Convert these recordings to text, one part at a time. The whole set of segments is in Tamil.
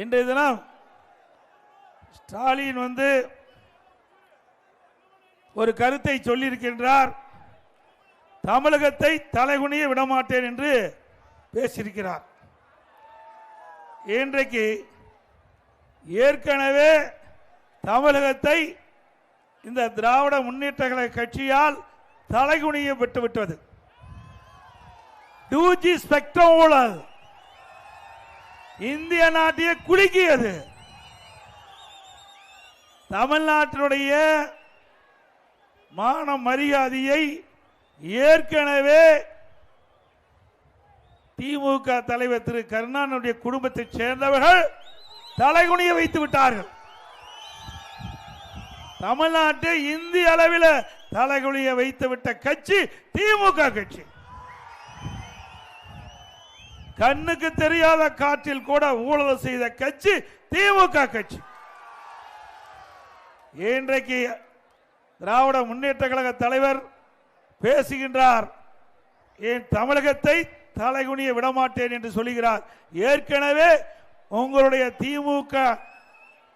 இன்றைய தினம் ஸ்டாலின் ஒரு கருத்தை சொல்லியிருக்கின்றார். தமிழகத்தை தலைகுனிய விடமாட்டேன் என்று பேசியிருக்கிறார். இன்றைக்கு ஏற்கனவே தமிழகத்தை இந்த திராவிட முன்னேற்ற கழக கட்சியால் தலைகுனிய விட்டுவிட்டது. 2G ஸ்பெக்ட்ரம் ஊழல் இந்திய நாட்டையே குலுக்கியது. தமிழ்நாட்டினுடைய மான மரியாதையை ஏற்கனவே திமுக தலைவர் திரு கருணாநிதியுடைய குடும்பத்தைச் சேர்ந்தவர்கள் தலைகுனிய வைத்து விட்டார்கள். தமிழ்நாட்டை இந்திய அளவில் தலைகுனிய வைத்துவிட்ட கட்சி திமுக கட்சி. கண்ணுக்கு தெரியாத காற்றில் கூட ஊழல் செய்த கட்சி திமுக கட்சி. இன்றைக்கு திராவிட முன்னேற்ற கழக தலைவர் பேசுகின்றார். ஏன் தமிழகத்தை தலைகுனிய விடமாட்டேன் என்று சொல்லுகிறார். ஏற்கனவே உங்களுடைய திமுக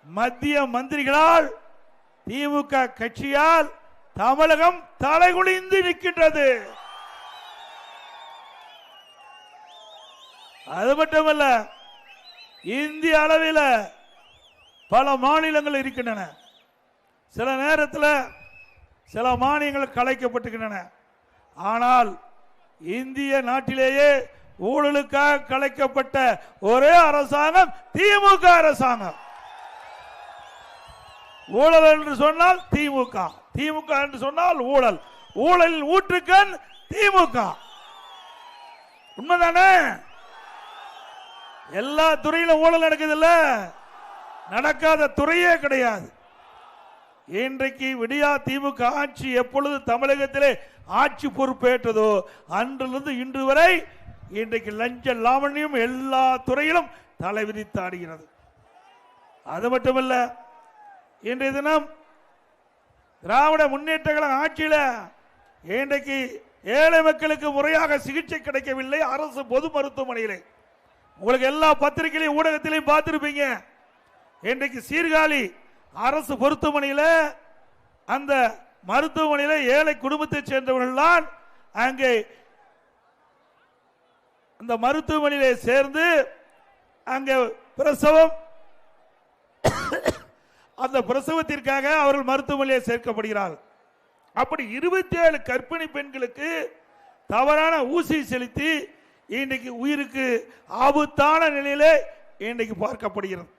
மத்திய மந்திரிகளால் திமுக கட்சியால் தமிழகம் தலைகுனிந்து நிற்கின்றது. அது மட்டுமல்ல, இந்திய அளவில் பல மாநிலங்கள் இருக்கின்றன. சில நேரத்தில் சில மானியங்கள் கலைக்கப்பட்டுகின்றன. ஆனால் இந்திய நாட்டிலேயே ஊழலுக்காக கலைக்கப்பட்ட ஒரே அரசாங்கம் திமுக அரசாங்கம். ஊழல் என்று சொன்னால் திமுக, திமுக என்று சொன்னால் ஊழல், ஊழலில் ஊற்றுக்கண் திமுக. உண்மைதானே? எல்லா துறையிலும் ஊழல் நடக்குது இல்ல, நடக்காத துறையே கிடையாது. இன்றைக்கு விடியா திமுக ஆட்சி எப்பொழுது தமிழகத்திலே ஆட்சி பொறுப்பேற்றதோ அன்றிலிருந்து இன்று வரை இன்றைக்கு லஞ்ச லாவண்யம் எல்லா துறையிலும் தலை விரித்து ஆடுகிறது. அது மட்டுமல்ல, இன்றைய தினம் திராவிட முன்னேற்ற கழக ஆட்சியில் இன்றைக்கு ஏழை மக்களுக்கு முறையாக சிகிச்சை கிடைக்கவில்லை. அரசு பொது மருத்துவமனையிலே உங்களுக்கு எல்லா பத்திரிகையிலையும் ஊடகத்திலையும் பார்த்திருப்பீங்க. இன்றைக்கு சீர்காழி அரசு மருத்துவமனையில் அந்த மருத்துவமனையில் ஏழை குடும்பத்தை சேர்ந்தவர்கள் தான் அங்கே அந்த மருத்துவமனையிலே சேர்ந்து அங்கே பிரசவம், அந்த பிரசவத்திற்காக அவர்கள் மருத்துவமனையிலே சேர்க்கப்படுகிறார்கள். அப்படி 27 கர்ப்பிணி பெண்களுக்கு தவறான ஊசி செலுத்தி இன்றைக்கு உயிருக்கு ஆபத்தான நிலையிலே இன்றைக்கு பார்க்கப்படுகிறது.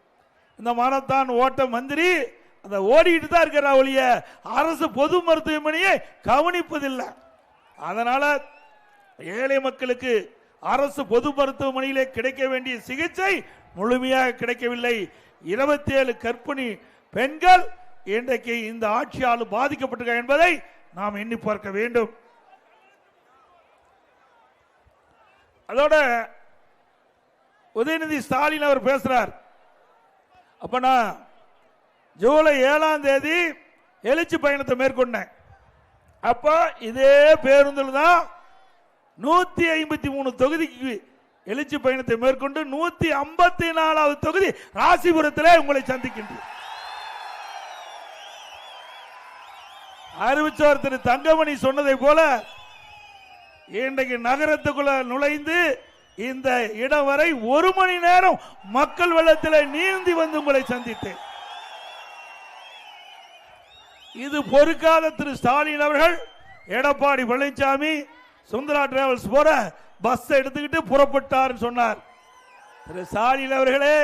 இந்த மாரத்தான் ஓட்ட மந்திரி அந்த ஓடிட்டு தான் இருக்கிற ஒழிய அரசு பொது மருத்துவமனையை கவனிப்பதில்லை. அதனால ஏழை மக்களுக்கு அரசு பொது மருத்துவமனையிலே கிடைக்க வேண்டிய சிகிச்சை முழுமையாக கிடைக்கவில்லை. 27 கர்ப்பிணி பெண்கள் இன்றைக்கு இந்த ஆட்சியால் பாதிக்கப்பட்டிருக்க என்பதை நாம் எண்ணி பார்க்க வேண்டும். அதோட உதயநிதி ஸ்டாலின் அவர் பேசுறார். அப்ப நான் ஜூலை 7ஆம் தேதி எழுச்சி பயணத்தை மேற்கொண்டேன். அப்ப இதே பேருந்தில் தான் 153 தொகுதிக்கு எழுச்சி பயணத்தை மேற்கொண்டு 154வது தொகுதி ராசிபுரத்தில் உங்களை சந்திக்கின்றேன். அறிவிச்சவர் திரு தங்கமணி சொன்னதை போல இன்றைக்கு நகரத்துக்குள்ள நுழைந்து இந்த இடம் வரை 1 மணி நேரம் மக்கள் வெள்ளத்தில் நீந்தி வந்து உங்களை சந்தித்தேன். இது பொறுக்காத திரு ஸ்டாலின் அவர்கள் எடப்பாடி பழனிசாமி சுந்தரா டிராவல்ஸ் போற பஸ் எடுத்துக்கிட்டு புறப்பட்டார் சொன்னார். திரு ஸ்டாலின் அவர்களே,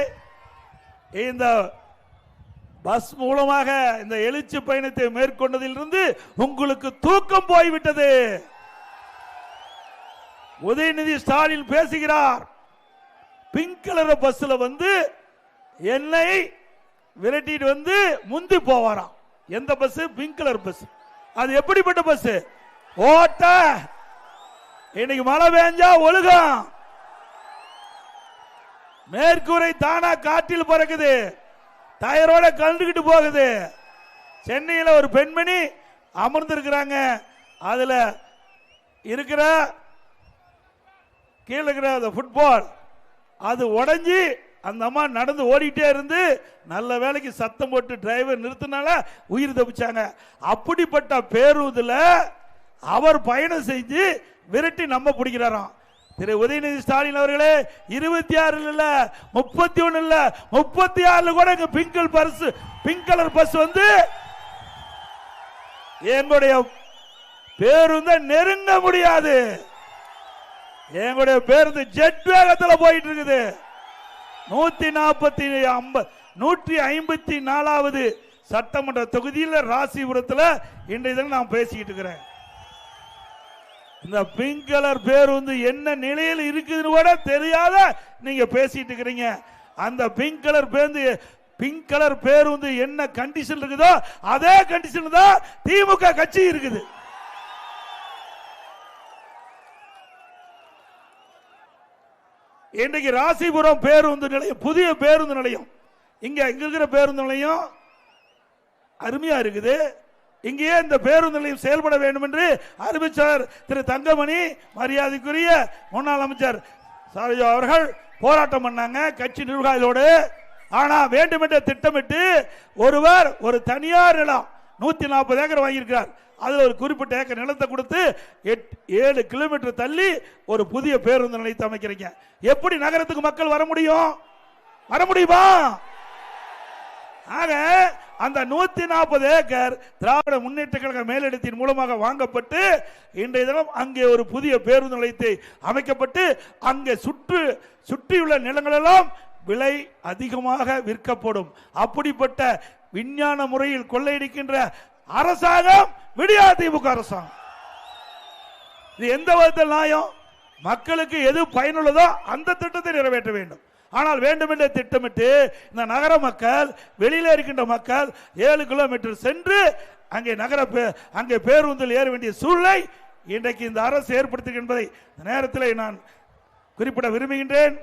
இந்த பஸ் மூலமாக இந்த எழுச்சி பயணத்தை மேற்கொண்டதிலிருந்து உங்களுக்கு தூக்கம் போய்விட்டது. உதயநிதி ஸ்டாலின் பேசுகிறார். பிங்க் கலர் பஸ்ல வந்து என்னை விரட்டிட்டு வந்து முந்தி போவாராம். எந்த பஸ்? Pink colour bus. அது எப்படிப்பட்ட பஸ்? ஓட்ட இன்னைக்கு மழை பெஞ்சா ஒழுகும், மேற்கூரை தானா காற்றில் பறக்குது, டயரோட கலந்துகிட்டு போகுது. சென்னையில் ஒரு பெண்மணி அமர்ந்திருக்கிறாங்க. அதுல இருக்கிற கீழே இருக்கிற ஃபுட்பால் அது உடைஞ்சி அந்த அம்மா நடந்து ஓடிட்டே இருந்து நல்ல வேலைக்கு சத்தம் போட்டு டிரைவர் நிறுத்தினால உயிர் தப்பிச்சாங்க. அப்படிப்பட்ட பேருந்துல அவர் பயணம் செஞ்சு விரட்டி நம்ம பிடிக்கிறாராம். திரு உதயநிதி ஸ்டாலின் அவர்களே, 26 இல்ல 31 இல்ல 36 கூட பிங்க் கலர் பஸ் வந்து எங்களுடைய பேருந்து நெருங்க முடியாது. எங்களுடைய பேருந்து ஜெட் வேகத்தில் போயிட்டு இருக்குது. 154வது சட்டமன்ற தொகுதியில் ராசிபுரத்தில் இன்றைய தினம் நான் பேசிக்கிட்டு இருக்கிறேன். இந்த பிங்க் கலர் பேருந்து என்ன நிலையில் இருக்குதுன்னு கூட தெரியாத நீங்க பேசிட்டு இருக்கிறீங்க. அந்த பிங்க் கலர் பேருந்து என்ன கண்டிஷன் இருக்குதோ அதே கண்டிஷன் தான் திமுக கட்சி இருக்குது. இன்றைக்கு ராசிபுரம் பேருந்து நிலையம், புதிய பேருந்து நிலையம், இங்க இருக்கிற பேருந்து நிலையம் அருமையா இருக்குது. இங்கேயே இந்த பேருந்து நிலையம் செயல்பட வேண்டும் என்று அறிவிச்சார் திரு தங்கமணி, மரியாதைக்குரிய முன்னாள் அமைச்சர் சாரஜா அவர்கள் போராட்டம் பண்ணாங்க கட்சி நிர்வாகிகளோடு. ஆனா வேண்டுமென்ற திட்டமிட்டு ஒருவர் ஒரு தனியார் நிலம் 140 ஏக்கர் வாங்கியிருக்கிறார். அதுல ஒரு குறிப்பிட்ட ஏக்கர் நிலத்தை கொடுத்து 7 கிலோமீட்டர் தள்ளி ஒரு புதிய பேருந்து நிலையத்தை அமைக்கிறீங்க. எப்படி நகரத்துக்கு மக்கள் வர முடியும்? வர முடியுமா? ஆக அந்த 140 ஏக்கர் திராவிட முன்னேற்ற கழக மேலிடத்தின் மூலமாக வாங்கப்பட்டு இன்றைய தினம் அங்கே ஒரு புதிய பேருந்து நிலையத்தை அமைக்கப்பட்டு அங்கே சுற்றியுள்ள நிலங்கள் எல்லாம் விலை அதிகமாக விற்கப்படும். அப்படிப்பட்ட விஞ்ஞான முறையில் கொள்ளையடிக்கின்ற அரசாங்கம் விடியா திமுக அரசாங்கம். இது எந்த விதத்தில் நியாயம்? மக்களுக்கு எது பயனுள்ளதோ அந்த திட்டத்தை நிறைவேற்ற வேண்டும். ஆனால் வேண்டுமென்றே திட்டமிட்டு இந்த நகர மக்கள், வெளியில இருக்கின்ற மக்கள் 7 கிலோமீட்டர் சென்று அங்கே பேருந்தில் ஏற வேண்டிய சூழ்நிலை இன்றைக்கு இந்த அரசு ஏற்படுத்தி என்பதை இந்த நேரத்தில் நான் குறிப்பிட விரும்புகின்றேன்.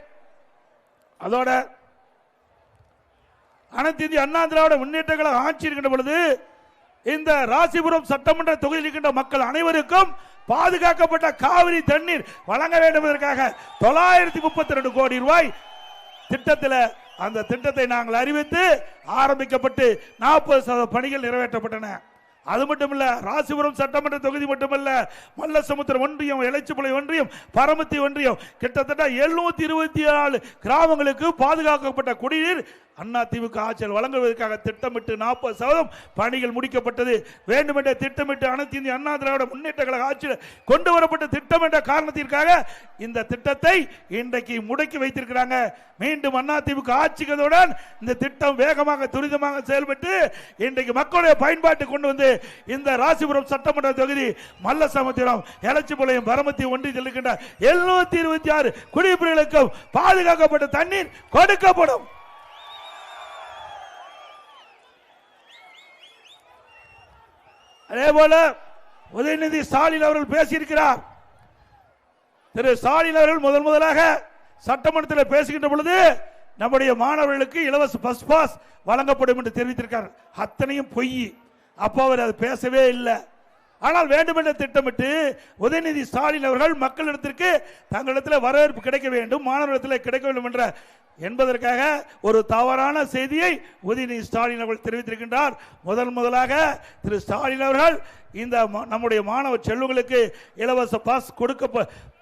அதோட அனைத்து இந்திய அண்ணா திராவிட முன்னேற்ற கழகம் ஆட்சி இருக்கின்ற பொழுது இந்த ராசிபுரம் சட்டமன்ற தொகுதியில் இருக்கின்ற மக்கள் அனைவருக்கும் பாதுகாக்கப்பட்ட காவிரி தண்ணீர் வழங்க வேண்டும் என்பதற்காக 932 கோடி ரூபாய் திட்டத்தில் அந்த திட்டத்தை நாங்கள் அறிவித்து ஆரம்பிக்கப்பட்டு 40% பணிகள் நிறைவேற்றப்பட்டன. அது மட்டுமல்ல, ராசிபுரம் சட்டமன்ற தொகுதி மட்டுமல்ல, மல்லசமுத்திரம் ஒன்றியம், எலச்சிப்புளை ஒன்றியம், பரமத்தி ஒன்றியம், கிட்டத்தட்ட 724 கிராமங்களுக்கு பாதுகாக்கப்பட்ட குடிநீர் அண்ணா திமுக ஆட்சியில் வழங்குவதற்காக திட்டமிட்டு 40% பணிகள் முடிக்கப்பட்டது. வேண்டுமென்ற திட்டமிட்டு அனைத்து இந்திய அண்ணா திராவிட முன்னேற்ற கழக ஆட்சியில் கொண்டு வரப்பட்ட திட்டம் என்ற காரணத்திற்காக இந்த திட்டத்தை இன்றைக்கு முடக்கி வைத்திருக்கிறாங்க. மீண்டும் அண்ணா திமுக ஆட்சிகளுடன் இந்த திட்டம் வேகமாக துரிதமாக செயல்பட்டு இன்றைக்கு மக்களுடைய பயன்பாட்டு கொண்டு வந்து இந்த ராசிபுரம் சட்டமன்ற தொகுதி, மல்லசமுத்திரம், எலச்சிபாளையம், பரமத்தி ஒன்றியத்தில் இருக்கின்ற 726 குடியிருப்புகளுக்கும் பாதுகாக்கப்பட்ட தண்ணீர் கொடுக்கப்படும். அதே போல உதயநிதி ஸ்டாலின் அவர்கள் பேசியிருக்கிறார். திரு ஸ்டாலின் அவர்கள் முதலாக சட்டமன்றத்தில் பேசுகின்ற பொழுது நம்முடைய மாணவர்களுக்கு இலவச பஸ் பாஸ் வழங்கப்படும் என்று தெரிவித்திருக்கிறார். அத்தனையும் பொய். அப்போ அவர் அது பேசவே இல்லை. ஆனால் வேண்டுமென்ற திட்டமிட்டு உதயநிதி ஸ்டாலின் அவர்கள் மக்களிடத்திற்கு தங்களிடத்தில் வரவேற்பு கிடைக்க வேண்டும், மாணவர்களிடத்தில் கிடைக்க வேண்டும் என்ற என்பதற்காக ஒரு தவறான செய்தியை உதயநிதி ஸ்டாலின் அவர்கள் தெரிவித்திருக்கின்றார். முதலாக திரு ஸ்டாலின் அவர்கள் இந்த நம்முடைய மாணவ செல்வங்களுக்கு இலவச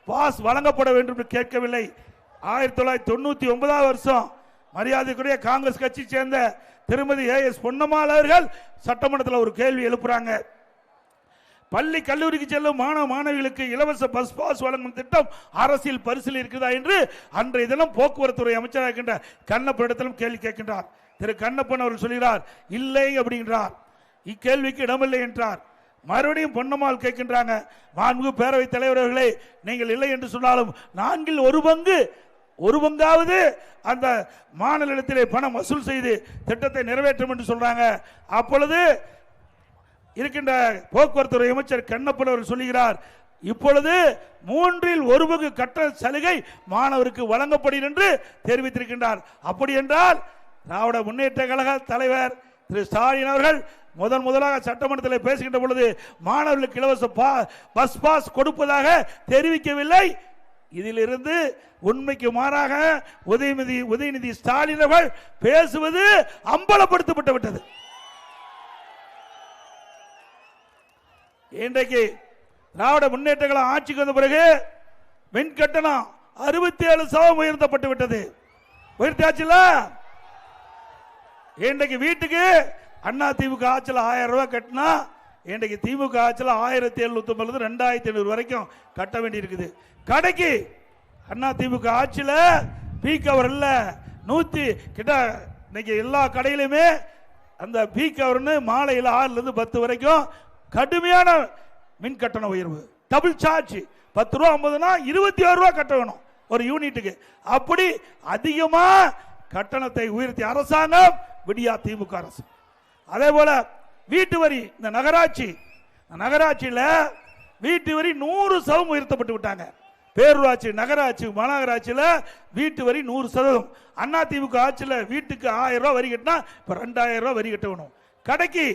பாஸ் வழங்கப்பட வேண்டும் என்று கேட்கவில்லை. 1999 வருஷம் மரியாதைக்குரிய காங்கிரஸ் கட்சி சேர்ந்த திருமதி AS பொன்னம்மாள் அவர்கள் சட்டமன்றத்தில் ஒரு கேள்வி எழுப்புறாங்க. பள்ளி கல்லூரிக்கு செல்லும் மாணவ மாணவிகளுக்கு இலவச பஸ் பாஸ் வழங்கும் திட்டம் அரசியல் பரிசீலனை இருக்கிறதா என்று அன்றைய தினம் போக்குவரத்துறை அமைச்சராக இருக்கின்ற கண்ணப்பனிடத்திலும் கேள்வி கேட்கின்றார். திரு கண்ணப்பன் அவர்கள் சொல்கிறார் இல்லை அப்படின்றார். இக்கேள்விக்கு இடமில்லை என்றார். மறுபடியும் பொன்னம்மாள் கேட்கின்றாங்க, மாண்புமிகு பேரவைத் தலைவர்களே, நீங்கள் இல்லை என்று சொன்னாலும் 4 ஒரு பங்காவது அந்த மாநிலத்திலே பணம் வசூல் செய்து திட்டத்தை நிறைவேற்றும் என்று சொல்றாங்க. அப்பொழுது இருக்கின்ற போக்குவரத்துறை அமைச்சர் கண்ணப்பன் அவர்கள் சொல்லுகிறார், இப்பொழுது 1/3 கட்டண சலுகை மாணவருக்கு வழங்கப்படும் என்று தெரிவித்திருக்கின்றார். அப்படி என்றால் திராவிட முன்னேற்ற கழக தலைவர் திரு ஸ்டாலின் அவர்கள் முதலாக சட்டமன்றத்தில் பேசுகின்ற பொழுது மாணவர்களுக்கு இலவச பஸ் பாஸ் கொடுப்பதாக தெரிவிக்கவில்லை. இதிலிருந்து உண்மைக்கு மாறாக உதயநிதி ஸ்டாலின் அவர்கள் பேசுவது அம்பலப்படுத்தப்பட்டு விட்டது. இன்றைக்கு திராவிட முன்னேற்ற கழகம் ஆட்சிக்கு வந்த பிறகு மின் கட்டணம் 67% உயர்த்தப்பட்டு விட்டது. உயர்த்தாச்சுல. இன்றைக்கு வீட்டுக்கு அண்ணா திமுக ஆட்சியில் 1000 ரூபாய் கட்டினா இன்றைக்கு திமுக ஆட்சியில் 1750 2500 வரைக்கும் கட்ட வேண்டி இருக்குது. கடைக்கு அண்ணா திமுக ஆட்சியில் பீக் அவர் இல்ல 100 கிட்ட இன்னைக்கு எல்லா கடையிலுமே அந்த பீக் அவர்னு மாலையில் 6 to 10 வரைக்கும் கடுமையான மின் கட்டண உயர்வு. டபுள் சார்ஜ் 10 ரூபா 50னா 21 ரூபா கட்ட வேணும் ஒரு யூனிட்டுக்கு. அப்படி அதிகமா கட்டணத்தை உயர்த்தி அரசாங்கம் விடியா திமுக அரசு. அதே போல வீட்டு வரி இந்த நகராட்சியில் வீட்டு வரி 100% உயர்த்தப்பட்டு விட்டாங்க. பேரூராட்சி நகராட்சி மாநகராட்சியில் வீட்டு வரி 100%. அண்ணா திமுக ஆட்சியில் வீட்டுக்கு 1000 ரூபாய் வரி கட்டினா இப்ப 2000 ரூபாய் வரி கட்ட வேணும். கடைக்கு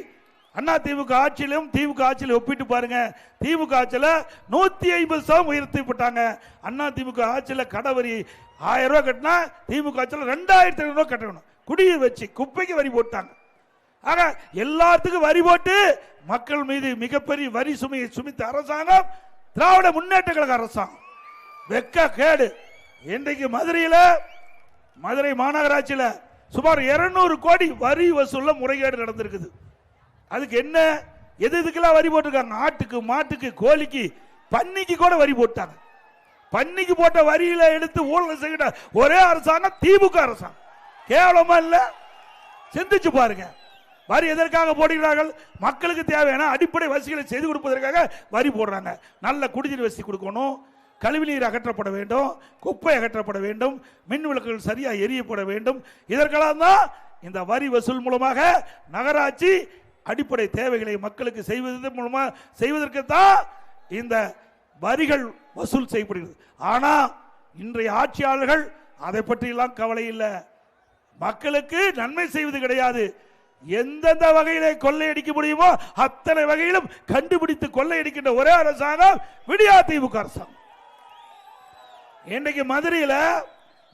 அண்ணா திமுக ஆட்சியிலும் திமுக ஆட்சியிலும் ஒப்பிட்டு பாருங்க. திமுக ஆட்சியில் 150% உயர்த்தி விட்டாங்க. அண்ணா திமுக ஆட்சியில் கடை வரி 1000 ரூபாய் கட்டினா திமுக ஆட்சியில் 2500 ரூபாய் கட்டணும். குடிநீர் வச்சு குப்பைக்கு வரி போட்டாங்க. ஆக எல்லாத்துக்கும் வரி போட்டு மக்கள் மீது மிகப்பெரிய வரி சுமையை சுமித்த அரசாங்கம் திராவிட முன்னேற்ற கழக அரசாங்கம். வெக்க கேடு. இன்றைக்கு மதுரை மாநகராட்சியில் சுமார் 200 கோடி வரி வசூல்ல முறைகேடு நடந்திருக்குது. அதுக்கு என்ன எதுக்கெல்லாம் வரி போட்டிருக்காங்க? ஆட்டுக்கு மாட்டுக்கு கோழிக்கு பன்னிக்கு கூட வரி போட்டாங்க. பன்னிக்கு போட்ட வரியில எடுத்து ஊழல் செய்கிற ஒரே அரசாங்கம் திமுக அரசாங்கம். கேவலமா இல்ல? சிந்திச்சு பாருங்க. வரி எதற்காக போடுகிறார்கள்? மக்களுக்கு தேவையான அடிப்படை வசதிகளை செய்து கொடுப்பதற்காக வரி போடுறாங்க. நல்ல குடிநீர் வசதி கொடுக்கணும், கழிவுநீர் அகற்றப்பட வேண்டும், குப்பை அகற்றப்பட வேண்டும், மின் விளக்குகள் சரியா எரியப்பட வேண்டும். இதற்கெல்லாம் தான் இந்த வரி வசூல் மூலமாக நகராட்சி அடிப்படை தேவைகளை மக்களுக்கு செய்வதற்கு தான் இந்த வரிகள் வசூல் செய்யப்படுகிறது. ஆனா இன்றைய ஆட்சியாளர்கள் அதை பற்றி எல்லாம் கவலை இல்லை. மக்களுக்கு நன்மை செய்வது கிடையாது. எந்தெந்த வகையிலே கொள்ளையடிக்க முடியுமோ அத்தனை வகையிலும் கண்டுபிடித்து கொள்ளையடிக்கின்ற ஒரே அரசாங்கம் விடியா திமுக அரசாங்கம். இன்றைக்கு மதுரையில்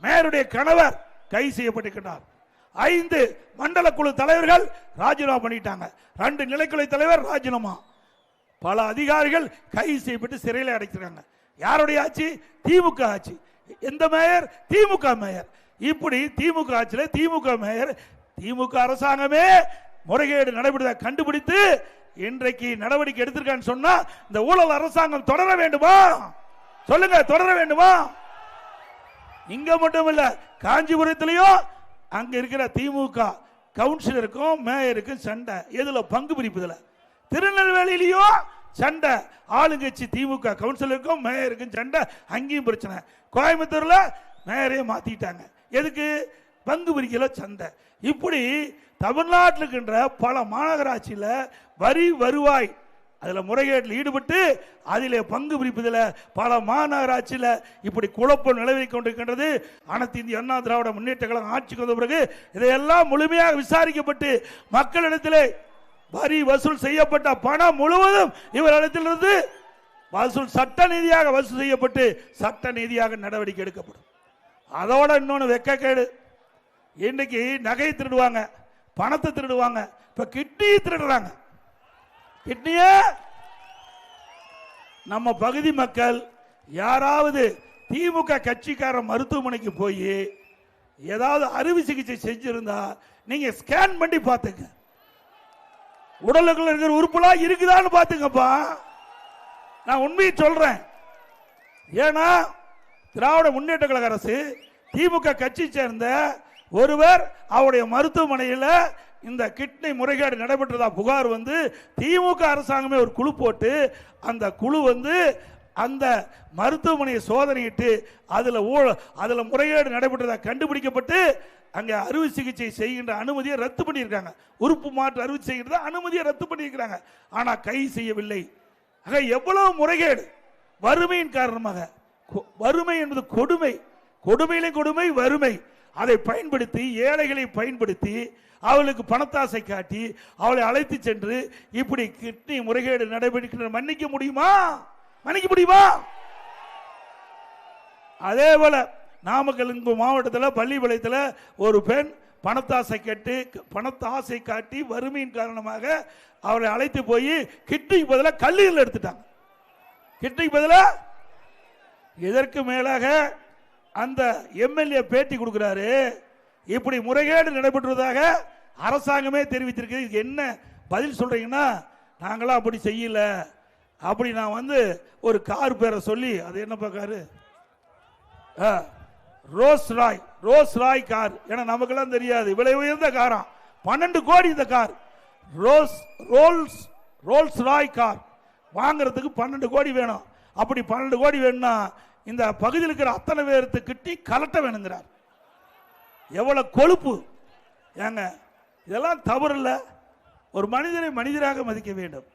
மேயருடைய கணவர் கைது செய்யப்பட்டிருக்கிறார். 5 மண்டல குழு தலைவர்கள் ராஜினாமா பண்ணிட்டாங்க. 2 நிலைக்குழு தலைவர் ராஜினாமா. பல அதிகாரிகள் கைது செய்யப்பட்டு சிறையில் அடைக்கிறாங்க. யாருடைய ஆட்சி? திமுக ஆட்சி. எந்த மேயர்? திமுக மேயர். இப்படி திமுக ஆட்சியில் திமுக மேயர் திமுக அரசாங்கமே முறைகேடு நடைபெறுவதை கண்டுபிடித்து இன்றைக்கு நடவடிக்கை எடுத்திருக்கான்னு சொன்னா இந்த ஊழல் அரசாங்கம் தொடர வேண்டுமா? சொல்லுங்க, தொடர வேண்டுமா? இங்க மட்டும் இல்ல, காஞ்சிபுரத்திலையும் அங்க இருக்கிற திமுக கவுன்சிலருக்கும் மேயருக்கும் சண்டை. எதுல? பங்கு பிரிப்பதுல. திருநெல்வேலியிலையும் சண்டை. ஆளுங்கட்சி திமுக கவுன்சிலருக்கும் மேயருக்கும் சண்டை. அங்கேயும் பிரச்சனை. கோயம்புத்தூர்ல மேயரையும் மாத்திட்டாங்க. எதுக்கு? பங்கு பிரிக்கல சண்டை. இப்படி தமிழ்நாட்டில் இருக்கின்ற பல மாநகராட்சியில் வரி வருவாய் அதுல முறைகேட்டில் ஈடுபட்டு அதிலே பங்கு பிரிப்பதில் பல மாநகராட்சியில் இப்படி குழப்பம் நிலவிக் கொண்டிருக்கின்றது. அனைத்து இந்திய அண்ணா திராவிட முன்னேற்ற கழகம் ஆட்சிக்கு வந்த பிறகு இதையெல்லாம் முழுமையாக விசாரிக்கப்பட்டு மக்களிடத்திலே வரி வசூல் செய்யப்பட்ட பணம் முழுவதும் இவரிடத்திலிருந்து வசூல் சட்ட நீதியாக வசூல் செய்யப்பட்டு சட்ட நீதியாக நடவடிக்கை எடுக்கப்படும். அதோட இன்னொன்று வெக்கக்கேடு. இன்னைக்கு நகை திருடுவாங்க, பணத்தை திருடுவாங்க, இப்ப கிட்னி திருடுறாங்க. கிட்னிய நம்ம பகுதி மக்கள் யாராவது திமுக கட்சிக்கார மருத்துவமனைக்கு போய் ஏதாவது அறுவை சிகிச்சை செஞ்சிருந்தா நீங்க ஸ்கேன் பண்ணி பாத்துங்க. உடலுக்குள்ள இருக்கிற உறுப்புலாம் இருக்குதான்னு பாத்துங்கப்பா. நான் உண்மையை சொல்றேன். ஏன்னா திராவிட முன்னேற்ற கழக அரசு திமுக கட்சி சேர்ந்த ஒருவர் அவருடைய மருத்துவமனையில் இந்த கிட்னி முறைகேடு நடைபெற்றதா புகார் வந்து திமுக அரசாங்கமே ஒரு குழு போட்டு அந்த குழு வந்து அந்த மருத்துவமனையை சோதனையிட்டு அதுல முறைகேடு நடைபெற்றதா கண்டுபிடிக்கப்பட்டு அங்க அறுவை சிகிச்சை செய்கின்ற அனுமதியை ரத்து பண்ணியிருக்காங்க. உறுப்பு மாற்று அறுவை செய்கின்ற அனுமதியை ரத்து பண்ணியிருக்காங்க. ஆனா கைது செய்யவில்லை. ஆக எவ்வளவு முறைகேடு! வறுமையின் காரணமாக. வறுமை என்பது கொடுமை, கொடுமையிலும் கொடுமை வறுமை. அதை பயன்படுத்தி ஏழைகளை பயன்படுத்தி அவளுக்கு பணத்தாசை காட்டி அவளை அழைத்து சென்று இப்படி கிட்னி முறைகேடு நடைபெறுகின்ற மன்னிக்க முடியுமா? மன்னிக்க முடியுமா? அதே போல நாமக்கல் மாவட்டத்தில் பள்ளிப்பாளையத்தில் ஒரு பெண் பணத்தாசை காட்டி வறுமையின் காரணமாக அவரை அழைத்து போய் கிட்னிக்கு பதிலாக கல்லீரல் எடுத்துட்டாங்க. கிட்னிக்கு பதிலாக இதற்கு மேலாக அந்த எம்எல்ஏ பேட்டி கொடுக்கிறாரு. இப்படி முறைகேடு நடைபெற்றதாக அரசாங்கமே தெரிவித்திருக்கு. இதுக்கு என்ன பதில் சொல்றீங்கன்னா, நாங்களாம் அப்படி செய்யல. அப்படி நான் ஒரு கார் பேரை சொல்லி, அது என்ன காரு, ரோஸ் ராய் கார். ஏன்னா நமக்கெல்லாம் தெரியாது, விலை உயர்ந்த காரா, 12 கோடி இந்த கார். ரோல்ஸ் ராய் கார் வாங்குறதுக்கு 12 கோடி வேணும். அப்படி 12 கோடி வேணும்னா இந்த பகுதியில் இருக்கிற அத்தனை பேருக்கு கிட்டி கலட்ட வேணுங்கிறார். எவ்வளவு கொழுப்பு ஏங்க! இதெல்லாம் தவறு இல்ல. ஒரு மனிதனை மனிதராக மதிக்க வேண்டும்.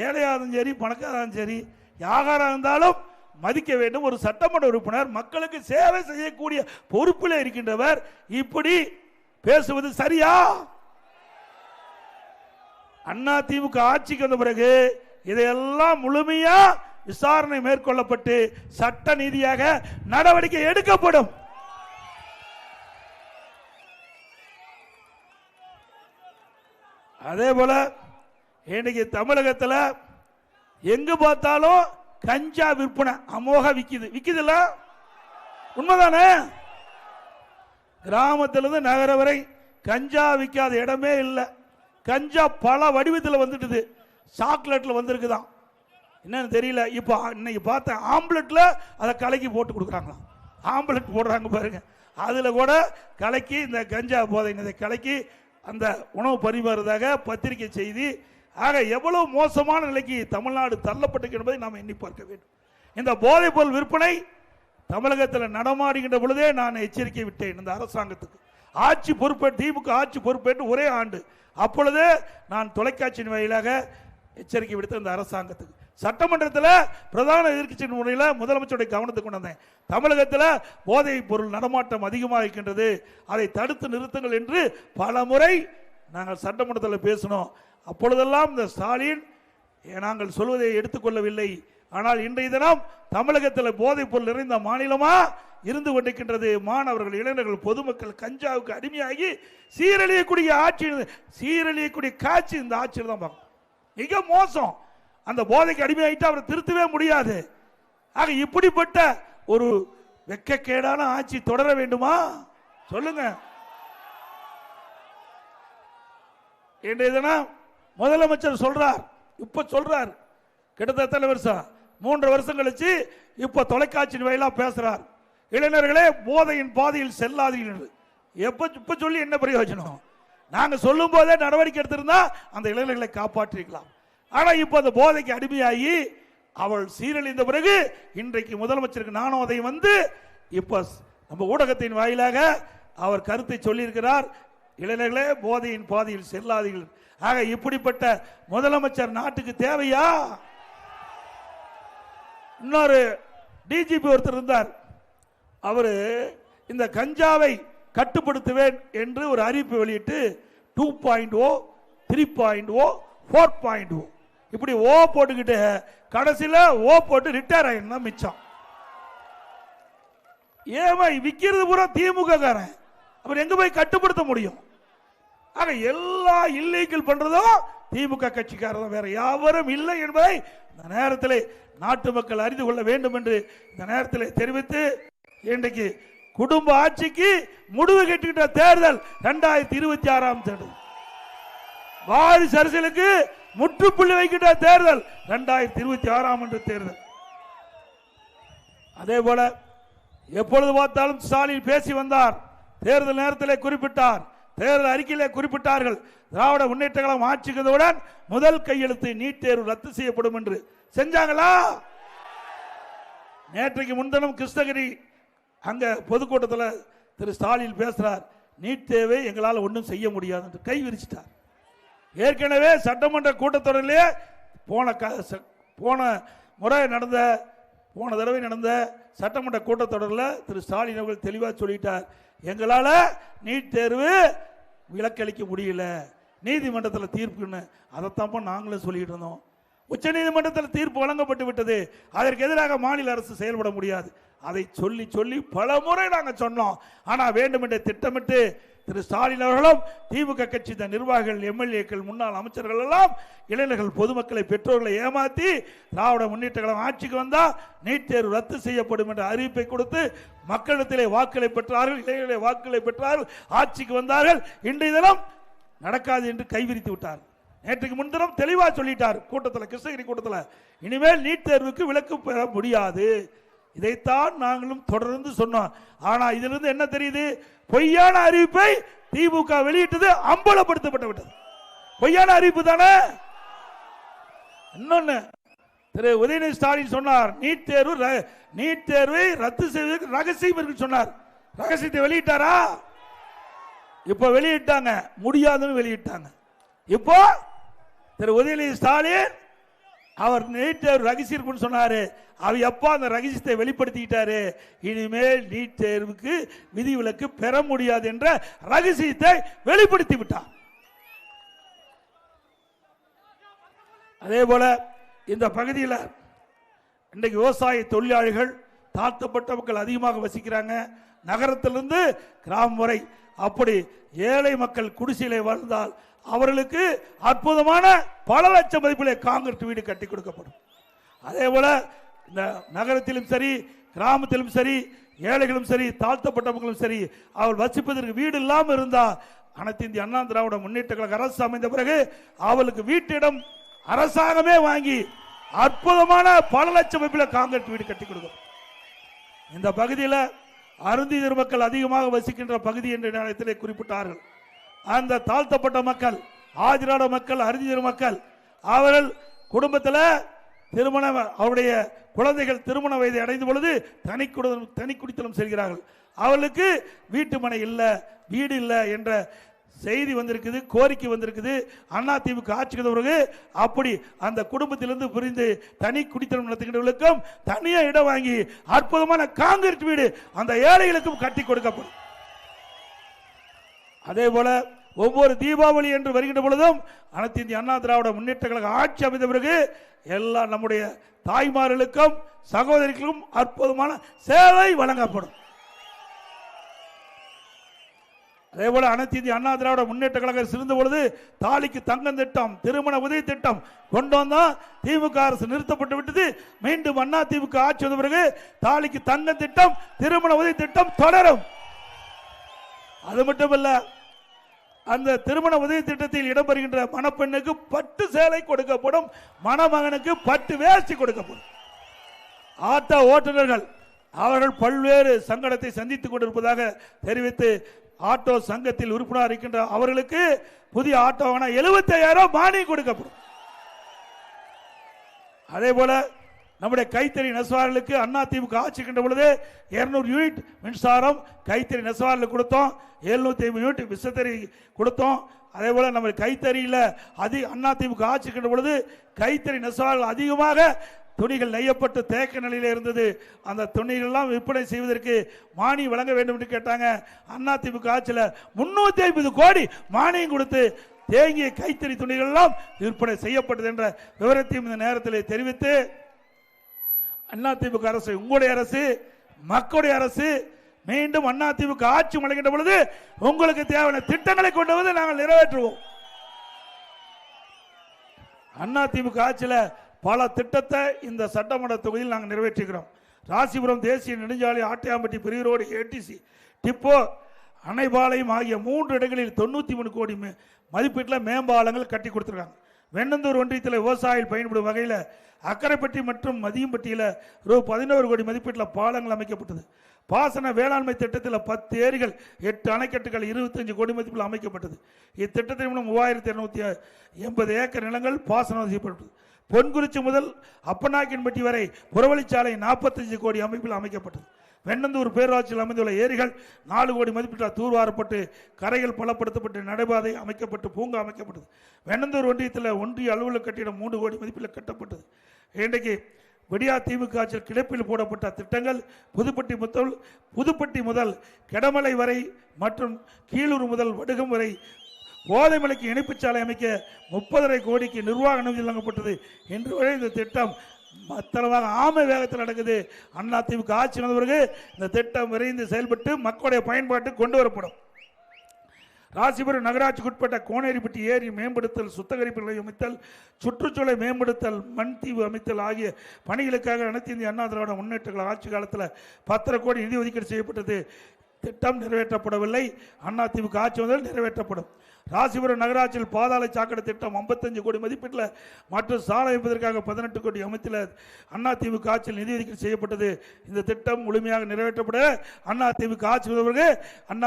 ஏழையாரும் சரி, பணக்காரரும் சரி, யாராக இருந்தாலும் மதிக்க வேண்டும். ஒரு சட்டமன்ற உறுப்பினர் மக்களுக்கு சேவை செய்யக்கூடிய பொறுப்பில் இருக்கின்றவர் இப்படி பேசுவது சரியா? அண்ணா திமுக ஆட்சிக்கு வந்த பிறகு இதையெல்லாம் முழுமையா விசாரணை மேற்கொள்ளப்பட்டு சட்ட நீதியாக நடவடிக்கை எடுக்கப்படும். அதே போல இன்னைக்கு தமிழகத்தில் எங்கு பார்த்தாலும் கஞ்சா விற்பனை அமோக விக்குதுல்ல, உண்மைதானே? கிராமத்திலிருந்து நகர வரை கஞ்சா விற்காத இடமே இல்லை. கஞ்சா பல வடிவத்தில் வந்துட்டு, சாக்லேட்ல வந்திருக்குதான், என்னன்னு தெரியல. இப்போ இன்னைக்கு பார்த்த ஆம்லெட்ல அதை கலக்கி போட்டு கொடுக்குறாங்களாம். ஆம்லெட் போடுறாங்க பாருங்க, அதுல கூட கலக்கி இந்த கஞ்சா போதை கலக்கி அந்த உணவு பரிமாறுவதாக பத்திரிகை செய்தி. ஆக எவ்வளவு மோசமான நிலைக்கு தமிழ்நாடு தள்ளப்பட்டிருக்கு என்பதை நாம் எண்ணி பார்க்க வேண்டும். இந்த போதைப் பொருள் விற்பனை தமிழகத்தில் நடமாடுகின்ற பொழுதே நான் எச்சரிக்கை விட்டேன் இந்த அரசாங்கத்துக்கு. ஆட்சி பொறுப்பேற்று திமுக ஆட்சி பொறுப்பேற்று ஒரே ஆண்டு, அப்பொழுதே நான் தொலைக்காட்சியின் வாயிலாக எச்சரிக்கை விடுத்த இந்த அரசாங்கத்துக்கு. சட்டமன்றத்தில் பிரதான எதிர்க்கட்சியின் முறையில் முதலமைச்சருடைய கவனத்துக்கு கொண்டு வந்தேன். தமிழகத்தில் போதைப் பொருள் நடமாட்டம் அதிகமாக இருக்கின்றது, அதை தடுத்து நிறுத்துங்கள் என்று பல முறை நாங்கள் சட்டமன்றத்தில் பேசினோம். அப்பொழுதெல்லாம் இந்த ஸ்டாலின் நாங்கள் சொல்வதை எடுத்துக்கொள்ளவில்லை. ஆனால் இன்றைய தினம் தமிழகத்தில் போதைப் பொருள் நிறைந்த மாநிலமா இருந்து கொண்டிருக்கின்றது. மாணவர்கள், இளைஞர்கள், பொதுமக்கள் கஞ்சாவுக்கு அடிமையாகி சீரழியக்கூடிய ஆட்சி, சீரழியக்கூடிய காட்சி இந்த ஆட்சியில் தான் பார்க்கணும். மிக மோசம். அந்த போதைக்கு அடிமையாயிட்டு அவரை திருத்தவே முடியாது. ஆக இப்படிப்பட்ட ஒரு வெட்கக்கேடான ஆட்சி தொடர வேண்டுமா? சொல்லுங்க. இன்றைய தினம் முதலமைச்சர் சொல்றார், இப்ப சொல்றார், கிட்டத்தட்ட வருஷம் 3 வருஷம் கழிச்சு இப்ப தொலைக்காட்சி வாயிலா பேசுறார். இளைஞர்களே போதையின் பாதையில் செல்லாதீர்கள். இப்ப சொல்லி என்ன பிரயோஜனம்? நாங்க சொல்லும் போதே நடவடிக்கை எடுத்திருந்தா அந்த இளைஞர்களை காப்பாற்றிக்கலாம். ஆனா இப்ப அந்த போதைக்கு அடிமையாகி அவள் சீரழிந்த பிறகு இன்றைக்கு முதலமைச்சருக்கு நானோதை இப்ப நம்ம ஊடகத்தின் வாயிலாக அவர் கருத்தை சொல்லியிருக்கிறார். இளைஞர்களே போதையின் பாதையில் செல்லாதீர்கள். ஆக இப்படிப்பட்ட முதலமைச்சர் நாட்டுக்கு தேவையா? இன்னொரு டிஜிபி ஒருத்தர் இருந்தார், அவரு இந்த கஞ்சாவை கட்டுப்படுத்துவேன் என்று ஒரு அறிவிப்பு வெளியிட்டு 2.0, 3.0, 4.0 இப்படி ஓ போட்டுக்கிட்டு கடைசியில் ஓ போட்டு ரிட்டையர் ஆயிடுனா மிச்சம். ஏமா விக்கிறது பூரா திமுக காரன், அவர் எங்க போய் கட்டுப்படுத்த முடியும்? ஆக எல்லா இல்லீகல் பண்றதும் திமுக கட்சிக்காரர், வேற யாவரும் இல்லை என்பதை இந்த நேரத்தில் நாட்டு மக்கள் அறிந்து கொள்ள வேண்டும் என்று இந்த நேரத்தில் தெரிவித்து, இன்றைக்கு குடும்ப ஆட்சிக்கு முடிவு கட்டுகின்ற தேர்தல் 2026 தேர்தல், வாரிசு அரசியலுக்கு முற்றுப்புள்ளி வைக்கின்ற தேர்தல் 2026 தேர்தல். அதே போல எப்பொழுது பார்த்தாலும் ஸ்டாலின் பேசி வந்தார். தேர்தல் நேரத்தில் குறிப்பிட்டார், தேர்தல் அறிக்கையிலே குறிப்பிட்டார்கள், திராவிட முன்னேற்ற கழகம் ஆட்சிக்குடன் முதல் கையெழுத்து நீட் தேர்வு ரத்து செய்யப்படும் என்று. செஞ்சாங்களா? நேற்றைக்கு முன்தினம் கிருஷ்ணகிரி அங்க பொதுக்கூட்டத்தில் திரு ஸ்டாலின் பேசுறார், நீட் தேர்வை எங்களால் ஒன்றும் செய்ய முடியாது என்று கை விரிச்சிட்டார். ஏற்கனவே சட்டமன்ற கூட்டத்தொடரிலே போன தடவை நடந்த சட்டமன்ற கூட்டத்தொடரில் திரு ஸ்டாலின் அவர்கள் தெளிவாக சொல்லிட்டார், எங்களால் நீட் தேர்வு விலக்களிக்க முடியல, நீதிமன்றத்தில் தீர்ப்புன்னு. அதைத்தான் நாங்களும் சொல்லிட்டு இருந்தோம். உச்சநீதிமன்றத்தில் தீர்ப்பு வழங்கப்பட்டு விட்டது. அதற்கு எதிராக மாநில அரசு செயல்பட முடியாது. அதை சொல்லி சொல்லி பல முறை நாங்கள் சொன்னோம். ஆனால் வேண்டுமென்றே திட்டமிட்டு திரு ஸ்டாலின் அவர்களும் திமுக கட்சி நிர்வாகிகள், எம்எல்ஏக்கள், முன்னாள் அமைச்சர்கள் எல்லாம் இளைஞர்கள், பொதுமக்களை, பெற்றோர்களை ஏமாற்றி திராவிட முன்னேற்ற கழகம் ஆட்சிக்கு வந்தால் நீட் தேர்வு ரத்து செய்யப்படும் என்ற அறிவிப்பை கொடுத்து மக்களிடத்திலே வாக்குகளை பெற்றார்கள், இளைஞர்களை வாக்குகளை பெற்றார்கள், ஆட்சிக்கு வந்தார்கள். இன்றைய தினம் நடக்காது என்று கைவிரித்து விட்டார். நேற்றுக்கு முன்தினம் தெளிவாக சொல்லிட்டார் கூட்டத்தில், கிருஷ்ணகிரி கூட்டத்தில், இனிமேல் நீட் தேர்வுக்கு விலக்கு பெற முடியாது. இதைத்தான் நாங்களும் தொடர்ந்து சொன்னோம். ஆனா இதிலிருந்து என்ன தெரியுது? பொய்யான அறிவிப்பை திமுக வெளியிட்டது அம்பலப்படுத்தப்பட்டு விட்டது. பொய்யான அறிவிப்பு தானே. இன்னொன்னு, திரு உதயநிதி ஸ்டாலின் சொன்னார், நீட் தேர்வை ரத்து செய்வதற்கு ரகசியம் இருக்கு சொன்னார். ரகசியத்தை வெளியிட்டாரா? இப்ப வெளியிட்டாங்க, முடியாதுன்னு வெளியிட்டாங்க. இப்போ திரு உதயநிதி ஸ்டாலின் அவர் நீட் தேர்வு ரகசியம் இருக்குன்னு சொன்னாரு. அவர் எப்ப அந்த ரகசியத்தை வெளிப்படுத்திட்டாரு? இனிமேல் நீட் தேர்வுக்கு விதிவிலக்கு பெற முடியாது என்ற ரகசியத்தை வெளிப்படுத்தி விட்டார். அதே போல இந்த பகுதியில் இன்றைக்கு விவசாய தொழிலாளிகள், தாழ்த்தப்பட்ட மக்கள் அதிகமாக வசிக்கிறாங்க. நகரத்திலிருந்து கிராமம் வரை. அப்படி ஏழை மக்கள் குடிசையிலே வாழ்ந்தால் அவர்களுக்கு அற்புதமான பல லட்சம் மதிப்பிலே காங்கிரீட் வீடு கட்டி கொடுக்கப்படும். அதே போல இந்த நகரத்திலும் சரி, கிராமத்திலும் சரி, ஏழைகளும் சரி, தாழ்த்தப்பட்ட மக்களும் சரி, அவர் வசிப்பதற்கு வீடு இல்லாமல் இருந்தால் அனைத்து இந்திய அண்ணா திராவிட முன்னேற்ற கழக அரசு அமைந்த பிறகு அவளுக்கு வீட்டிடம் அரசாங்கமே வாங்கி அற்புதமான பல லட்சம் மதிப்பில் காங்கிரீட் வீடு கட்டி கொடுக்கும். இந்த பகுதியில் அருந்தியர் மக்கள் அதிகமாக வசிக்கின்ற பகுதி என்ற நேரத்திலே குறிப்பிட்டார்கள். அந்த தாழ்த்தப்பட்ட மக்கள், ஆதிராட மக்கள், அருந்தியர் மக்கள், அவர்கள் குடும்பத்தில் திருமணம், அவருடைய குழந்தைகள் திருமண வயதை அடைந்த பொழுது தனி குடித்தனம் செல்கிறார்கள். அவர்களுக்கு வீட்டு மனை இல்லை, வீடு இல்லை என்ற செய்தி வந்திருக்குது, கோரிக்கை வந்திருக்குது. அண்ணா திமுக ஆட்சிக்கு பிறகு அப்படி அந்த குடும்பத்திலிருந்து பிரிந்து தனி குடித்தனம் நடத்துகின்றவர்களுக்கும் தனியா இடம் வாங்கி அற்புதமான காங்கிரீட் வீடு அந்த ஏழைகளுக்கும் கட்டி கொடுக்கப்படும். அதே போல ஒவ்வொரு தீபாவளி என்று வருகின்ற பொழுதும் அனைத்து இந்திய அண்ணா திராவிட முன்னேற்ற கழக ஆட்சி அமைந்த பிறகு எல்லா நம்முடைய தாய்மார்களுக்கும் சகோதரிகளுக்கும் அற்புதமான சேவை வழங்கப்படும். அதே போல அனைத்து இந்திய அண்ணா திராவிட முன்னேற்ற கழகம் இருந்த பொழுது தாலிக்கு தங்கம் திட்டம், திருமண உதவி திட்டம் கொண்டு வந்தா திமுக அரசு நிறுத்தப்பட்டு விட்டது. மீண்டும் அண்ணா திமுக ஆட்சி வந்த பிறகு தாலிக்கு தங்கம் திட்டம், திருமண உதவி திட்டம் தொடரும். அது மட்டுமல்ல, அந்த திருமண உதவி திட்டத்தில் இடம்பெறுகின்ற மணப்பெண்ணுக்கு பட்டு சேலை கொடுக்கப்படும், மணமகனுக்கு பட்டு வேஷ்டி கொடுக்கப்படும். ஆட்டோ ஓட்டுநர்கள் அவர்கள் பல்வேறு சங்கடத்தை சந்தித்துக் கொண்டிருப்பதாக தெரிவித்து ஆட்டோ சங்கத்தில் உறுப்பினர் இருக்கின்ற அவர்களுக்கு புதிய ஆட்டோ 75,000 மானியம் கொடுக்கப்படும். அதே போல நம்முடைய கைத்தறி நெசவாளர்களுக்கு அண்ணா திமுக ஆட்சிக்கின்ற பொழுது 200 யூனிட் மின்சாரம் கைத்தறி நெசவாளர்களுக்கு கொடுத்தோம், 750 யூனிட் விசைத்தறி கொடுத்தோம். அதே போல நம்ம கைத்தறியில் அண்ணா திமுக ஆட்சிக்கின்ற பொழுது கைத்தறி நெசவாளர்கள் அதிகமாக துணிகள் நெய்யப்பட்டு தேக்க நிலையில் இருந்தது. அந்த துணிகள் எல்லாம் விற்பனை செய்வதற்கு மானியம் வழங்க வேண்டும் என்று கேட்டாங்க. அண்ணா திமுக ஆட்சியில் 350 கோடி மானியம் கொடுத்து தேங்கிய கைத்தறி துணிகள் எல்லாம் விற்பனை செய்யப்பட்டது என்ற விவரத்தையும் இந்த நேரத்தில் தெரிவித்து, அண்ணா திமுக அரசு உங்களுடைய அரசு, மக்களுடைய அரசு, மீண்டும் அண்ணா திமுக ஆட்சி வழங்குகின்ற பொழுது உங்களுக்கு தேவையான திட்டங்களை கொண்டு வந்து நாங்கள் நிறைவேற்றுவோம். அண்ணா திமுக ஆட்சியில் பல திட்டத்தை இந்த சட்டமன்ற தொகுதியில் நாங்கள் நிறைவேற்றுகிறோம். ராசிபுரம் தேசிய நெடுஞ்சாலை, ஆட்டையாம்பட்டி பெரிய ரோடு, ஏடிசி, டிப்போ, அணைபாளையம் ஆகிய 3 இடங்களில் 93 கோடி மதிப்பீட்டில் மேம்பாலங்கள் கட்டி கொடுத்துருக்காங்க. வெண்ணந்தூர் ஒன்றியத்தில் விவசாயிகள் பயன்படும் வகையில் அக்கரைப்பட்டி மற்றும் மதியம்பட்டியில் ரூ. 11 கோடி மதிப்பீட்டில் பாலங்கள் அமைக்கப்பட்டது. பாசன வேளாண்மை திட்டத்தில் 10 ஏரிகள், 8 அணைக்கட்டுகள் 25 கோடி மதிப்பில் அமைக்கப்பட்டது. இத்திட்டத்தின் மூலம் 3280 ஏக்கர் நிலங்கள் பாசனம் செய்யப்பட்டது. பொன்குறிச்சி முதல் அப்பநாயக்கன்பட்டி வரை புறவழிச்சாலை 45 கோடி அமைப்பில் அமைக்கப்பட்டது. வெண்ணந்தூர் பேரூராட்சியில் அமைந்துள்ள ஏரிகள் 4 கோடி மதிப்பீட்டில் தூர்வாரப்பட்டு கரைகள் பலப்படுத்தப்பட்டு நடைபாதை அமைக்கப்பட்டு பூங்கா அமைக்கப்பட்டது. வெண்ணந்தூர் ஒன்றியத்தில் ஒன்றிய அலுவலக கட்டிடம் 3 கோடி மதிப்பில் கட்டப்பட்டது. இன்றைக்கு விடியா திமுக ஆட்சியில் கிடப்பில் போடப்பட்ட திட்டங்கள் புதுப்பட்டி முதல் கெடமலை வரை மற்றும் கீழூர் முதல் வடுகம் வரை போதைமலைக்கு இணைப்பு சாலை அமைக்க 30.5 கோடிக்கு நிர்வாக அனுமதி வழங்கப்பட்டது. இன்று வரை இந்த திட்டம் மத்தளமாக ஆமை வேகத்தில் நடக்குது. அதிமுக ஆட்சி வந்தவருக்கு இந்த திட்டம் விரைந்து செயல்பட்டு மக்களுடைய பயன்பாட்டுக்கு கொண்டு வரப்படும். ராசிபுரம் நகராட்சிக்குட்பட்ட கோனேரிப்பட்டி ஏரி மேம்படுத்தல், சுத்தகரிப்பு நிலையம் அமைத்தல், சுற்றுச்சூழலை மேம்படுத்தல், மண் தீவு அமைத்தல் ஆகிய பணிகளுக்காக அனைத்து இந்திய அண்ணா திராவிட முன்னேற்ற கழக ஆட்சி காலத்தில் 10 கோடி நிதி ஒதுக்கீடு செய்யப்பட்டது. திட்டம் நிறைவேற்றப்படவில்லை. அதிமுக ஆட்சி வந்தால் நிறைவேற்றப்படும். ராசிபுரம் நகராட்சியில் பாதாள சாக்கடை திட்டம் 55 கோடி மதிப்பீட்டில் மற்றும் சாலை அமைப்பதற்காக 18 கோடி அமைத்தில் அதிமுக ஆட்சியில் நிதி ஒதுக்கீடு செய்யப்பட்டது. இந்த திட்டம் முழுமையாக நிறைவேற்றப்பட அதிமுக ஆட்சி வந்தவர்கள்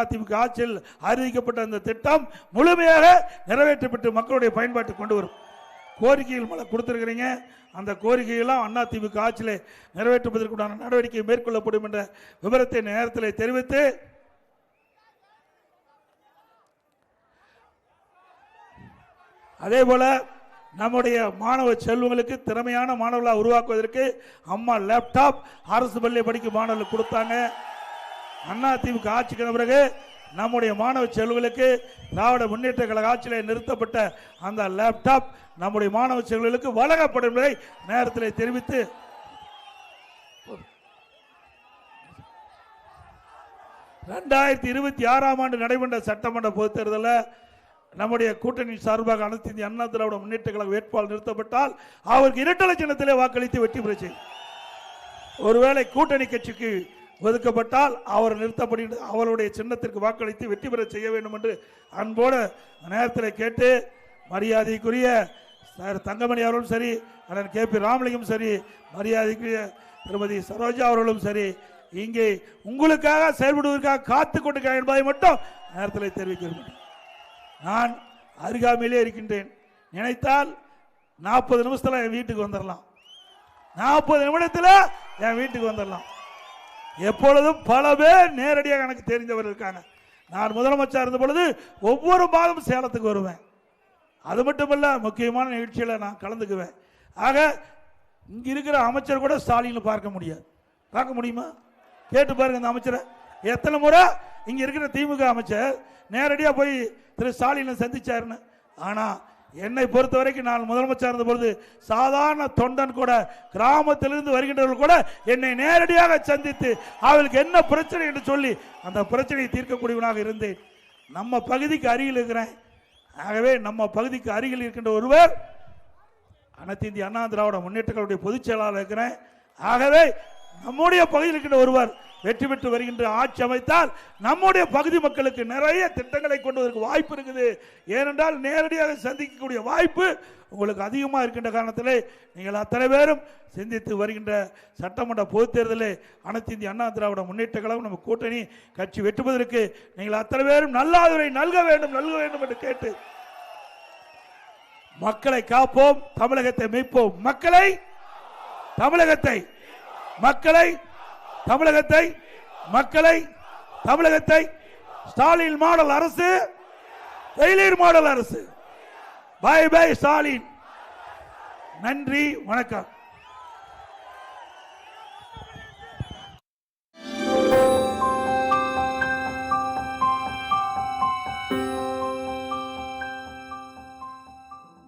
அதிமுக ஆட்சியில் அறிவிக்கப்பட்ட இந்த திட்டம் முழுமையாக நிறைவேற்றப்பட்டு மக்களுடைய பயன்பாட்டுக்கு கொண்டு வரும். கோரிக்கைகள் மழை கொடுத்திருக்கிறீங்க. அந்த கோரிக்கையெல்லாம் அதிமுக ஆட்சியில் நிறைவேற்றுவதற்குண்டான நடவடிக்கை மேற்கொள்ளப்படும் என்ற விவரத்தை நேரத்தில் தெரிவித்து, அதே போல நம்முடைய மாணவ செல்வங்களுக்கு திறமையான மாணவர்களாக உருவாக்குவதற்கு அம்மா லேப்டாப் அரசு பள்ளி படிக்கும் மாணவர்களுக்கு கொடுத்தாங்க. அதிமுக ஆட்சிக்கு பிறகு நம்முடைய மாணவ செல்வங்களுக்கு திராவிட முன்னேற்ற கழக ஆட்சியில் நிறுத்தப்பட்ட அந்த லேப்டாப் நம்முடைய மாணவ செல்வங்களுக்கு வழங்கப்படும் என்பதை நேரத்தில் தெரிவித்து, 2026 ஆண்டு நடைபெற்ற சட்டமன்ற பொதுத் தேர்தலில் நம்முடைய கூட்டணி சார்பாக அனைத்து இந்திய அண்ணா திராவிட முன்னேற்ற கழக வேட்பாளர் நிறுத்தப்பட்டால் அவருக்கு இரட்டை சின்னத்திலே வாக்களித்து வெற்றி பெற செய்யும். ஒருவேளை கூட்டணி கட்சிக்கு ஒதுக்கப்பட்டால் அவர் நிறுத்தப்படுகின்ற அவருடைய சின்னத்திற்கு வாக்களித்து வெற்றி பெற செய்ய வேண்டும் என்று அன்போடு நேரத்தில் கேட்டு, மரியாதைக்குரிய தங்கமணி அவர்களும் சரி, அண்ணன் KP ராமலிங்கம் சரி, மரியாதைக்குரிய திருமதி சரோஜா அவர்களும் சரி, இங்கே உங்களுக்காக செயல்படுவதற்காக காத்துக் கொண்டிருக்கிறார் என்பதை மட்டும் நேரத்தில் தெரிவிக்கிறேன். நான் அருகாமையிலே இருக்கின்றேன். நினைத்தால் 40 நிமிஷத்தில் என் வீட்டுக்கு வந்துடலாம். 40 நிமிடத்தில் என் வீட்டுக்கு வந்துடலாம். எப்பொழுதும் பல பேர் நேரடியாக எனக்கு தெரிந்தவர் இருக்காங்க. நான் முதலமைச்சர் இருந்த பொழுது ஒவ்வொரு மாதமும் சேலத்துக்கு வருவேன். அது மட்டுமல்ல, முக்கியமான நிகழ்ச்சியில் நான் கலந்துக்குவேன். ஆக இங்க இருக்கிற அமைச்சர் கூட ஸ்டாலின் பார்க்க முடியாது. பார்க்க முடியுமா? கேட்டு பாருங்க. இந்த அமைச்சரை எத்தனை முறை இங்க இருக்கிற திமுக அமைச்சர் நேரடியாக போய் திரு ஸ்டாலினை சந்திச்சாருன்னு. ஆனா என்னை பொறுத்த வரைக்கும் நான் முதலமைச்சர் இருந்த பொழுது சாதாரண தொண்டன் கூட, கிராமத்திலிருந்து வருகின்றவர்கள் கூட என்னை நேரடியாக சந்தித்து அவளுக்கு என்ன பிரச்சனை என்று சொல்லி அந்த பிரச்சனையை தீர்க்கக்கூடியவனாக இருந்தேன். நம்ம பகுதிக்கு அருகில் இருக்கிறேன். ஆகவே நம்ம பகுதிக்கு அருகில் இருக்கின்ற ஒருவர் அனைத்து இந்திய அண்ணா திராவிட முன்னேற்ற கழகத்துடைய பொதுச் செயலாளர் இருக்கிறேன். ஆகவே நம்முடைய பகுதியில் இருக்கின்ற ஒருவர் வெற்றி பெற்று வருகின்ற ஆட்சி அமைத்தால் நம்முடைய பகுதி மக்களுக்கு நிறைய திட்டங்களை கொண்டு வருவதற்கு வாய்ப்பு இருக்குது. ஏனென்றால் நேரடியாக சந்திக்கக்கூடிய வாய்ப்பு உங்களுக்கு அதிகமாக இருக்கின்ற காரணத்திலே நீங்கள் அத்தனை பேரும் சிந்தித்து வருகின்ற சட்டமன்ற பொதுத் தேர்தலில் அனைத்து இந்திய அண்ணா திராவிட முன்னேற்ற கழகம் நம்ம கூட்டணி கட்சி வெற்றுவதற்கு நீங்கள் அத்தனை பேரும் நல்ல ஆதரவை நல்க வேண்டும் என்று கேட்டு, மக்களை காப்போம், தமிழகத்தை மீட்போம். தமிழகத்தை ஸ்டாலின் மாடல் அரசு, வெயிலீர் மாடல் அரசு. Bye bye Stalin. நன்றி, வணக்கம்.